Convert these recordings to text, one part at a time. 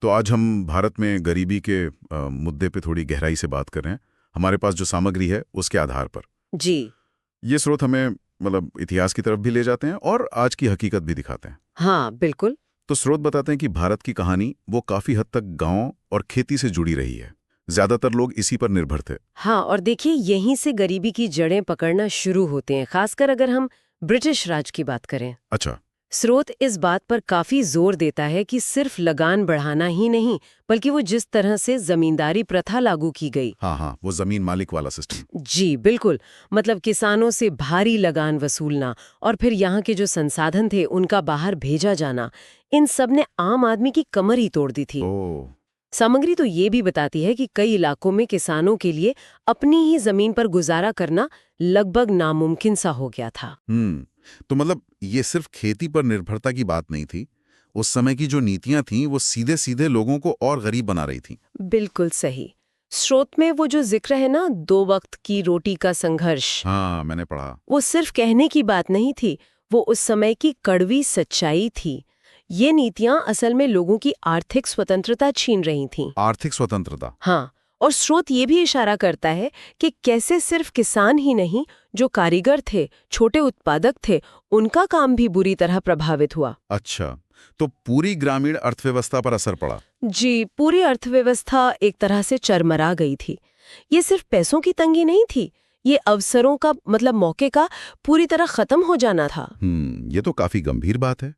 तो आज हम भारत में गरीबी के मुद्दे पे थोड़ी गहराई से बात कर रहे हैं, हमारे पास जो सामग्री है उसके आधार पर। जी ये स्रोत हमें इतिहास की तरफ भी ले जाते हैं और आज की हकीकत भी दिखाते हैं। हाँ, बिल्कुल। तो स्रोत बताते हैं कि भारत की कहानी वो काफी हद तक गांव और खेती से जुड़ी रही है। ज्यादातर लोग इसी पर निर्भर थे। हाँ, और देखिए यहीं से गरीबी की जड़ें पकड़ना शुरू होते हैं, खासकर अगर हम ब्रिटिश राज की बात करें। अच्छा। स्रोत इस बात पर काफी जोर देता है कि सिर्फ लगान बढ़ाना ही नहीं, बल्कि वो जिस तरह से जमींदारी प्रथा लागू की गई। हाँ, वो जमीन मालिक वाला सिस्टम। जी बिल्कुल। मतलब किसानों से भारी लगान वसूलना और फिर यहाँ के जो संसाधन थे उनका बाहर भेजा जाना, इन सब ने आम आदमी की कमर ही तोड़ दी थी। ओ। सामग्री तो ये भी बताती है कि कई इलाकों में किसानों के लिए अपनी ही जमीन पर गुजारा करना लगभग नामुमकिन सा हो गया था। तो ये सिर्फ खेती पर निर्भरता की बात नहीं थी। उस समय की जो नीतियां थीं वो सीधे सीधे लोगों को और गरीब बना रही थीं। बिल्कुल सही। स्रोत में वो जो जिक्र है ना, 2 वक्त की रोटी का संघर्ष, हाँ, मैंने पढ़ा। वो सिर्फ कहने की बात नहीं थी, वो उस समय की कड़वी सच्चाई थी। ये नीतियां असल में लोगों की आर्थिक स्वतंत्रता छीन रही थीं। आर्थिक स्वतंत्रता। हाँ, और स्रोत ये भी इशारा करता है कि कैसे सिर्फ किसान ही नहीं, जो कारीगर थे, छोटे उत्पादक थे, उनका काम भी बुरी तरह प्रभावित हुआ। अच्छा, तो पूरी ग्रामीण अर्थव्यवस्था पर असर पड़ा। जी, पूरी अर्थव्यवस्था एक तरह से चरमरा गई थी। ये सिर्फ पैसों की तंगी नहीं थी, ये अवसरों का मौके का पूरी तरह खत्म हो जाना था। ये तो काफी गंभीर बात है।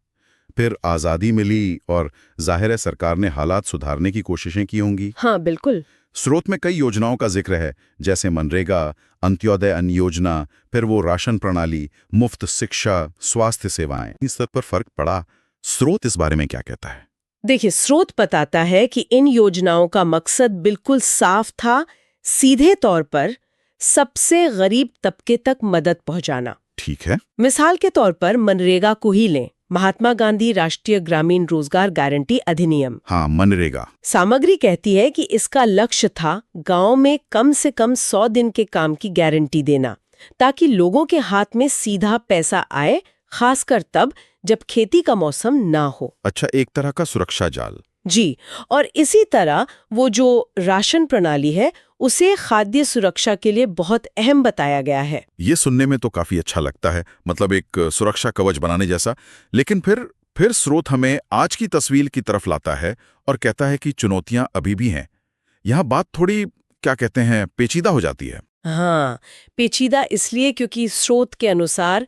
फिर आजादी मिली और जाहिर है सरकार ने हालात सुधारने की कोशिशें की होंगी। हाँ, बिल्कुल। स्रोत में कई योजनाओं का जिक्र है, जैसे मनरेगा, अंत्योदय अन्न योजना, फिर वो राशन प्रणाली, मुफ्त शिक्षा, स्वास्थ्य सेवाएं। इस स्तर पर फर्क पड़ा। स्रोत इस बारे में क्या कहता है? देखिए, स्रोत बताता है कि इन योजनाओं का मकसद बिल्कुल साफ था, सीधे तौर पर सबसे गरीब तबके तक मदद पहुंचाना। ठीक है। मिसाल के तौर पर मनरेगा को ही लें, महात्मा गांधी राष्ट्रीय ग्रामीण रोजगार गारंटी अधिनियम। हाँ, मनरेगा। सामग्री कहती है कि इसका लक्ष्य था गांव में कम से कम 100 दिन के काम की गारंटी देना, ताकि लोगों के हाथ में सीधा पैसा आए, खासकर तब जब खेती का मौसम ना हो। अच्छा, एक तरह का सुरक्षा जाल। जी, और इसी तरह वो जो राशन प्रणाली है उसे खाद्य सुरक्षा के लिए बहुत अहम बताया गया है। ये सुनने में तो काफी अच्छा लगता है, एक सुरक्षा कवच बनाने जैसा। लेकिन फिर स्रोत हमें आज की तस्वीर की तरफ लाता है और कहता है कि चुनौतियां अभी भी हैं। यहाँ बात थोड़ी क्या कहते हैं, पेचीदा हो जाती है। हाँ, पेचीदा इसलिए क्योंकि स्रोत के अनुसार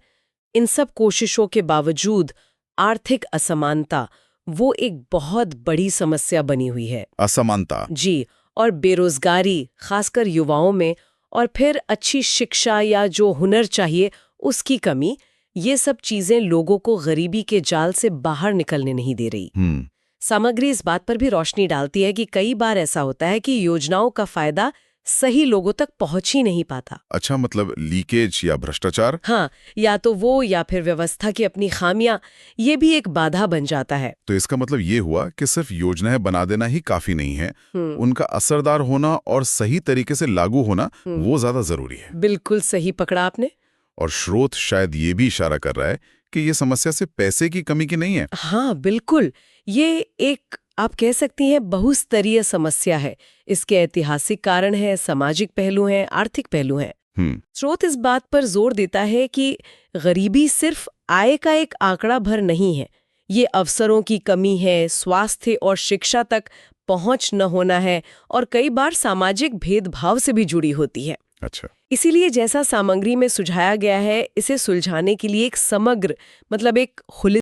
इन सब कोशिशों के बावजूद आर्थिक असमानता वो एक बहुत बड़ी समस्या बनी हुई है। असमानता। जी, और बेरोजगारी, खासकर युवाओं में, और फिर अच्छी शिक्षा या जो हुनर चाहिए उसकी कमी, ये सब चीजें लोगों को गरीबी के जाल से बाहर निकलने नहीं दे रही। सामग्री इस बात पर भी रोशनी डालती है कि कई बार ऐसा होता है कि योजनाओं का फायदा सही लोगों तक पहुंच ही नहीं पाता। अच्छा, लीकेज या भ्रष्टाचार। हाँ, या तो वो या फिर व्यवस्था की अपनी खामियां, ये भी एक बाधा बन जाता है। तो इसका ये हुआ कि सिर्फ योजनाएं बना देना ही काफी नहीं है, उनका असरदार होना और सही तरीके से लागू होना वो ज्यादा जरूरी है। बिल्कुल सही पकड़ा आपने। और स्रोत शायद ये भी इशारा कर रहा है कि ये समस्या से पैसे की कमी की नहीं है। हाँ, बिल्कुल। ये एक, आप कह सकती हैं, बहुस्तरीय समस्या है। इसके ऐतिहासिक कारण है, सामाजिक पहलू हैं, आर्थिक पहलू हैं। स्रोत इस बात पर जोर देता है कि गरीबी सिर्फ आय का एक आंकड़ा भर नहीं है, ये अवसरों की कमी है, स्वास्थ्य और शिक्षा तक पहुंच न होना है, और कई बार सामाजिक भेदभाव से भी जुड़ी होती है। अच्छा। इसीलिए जैसा सामग्री में सुझाया गया है, इसे सुलझाने के लिए एक समग्र, एक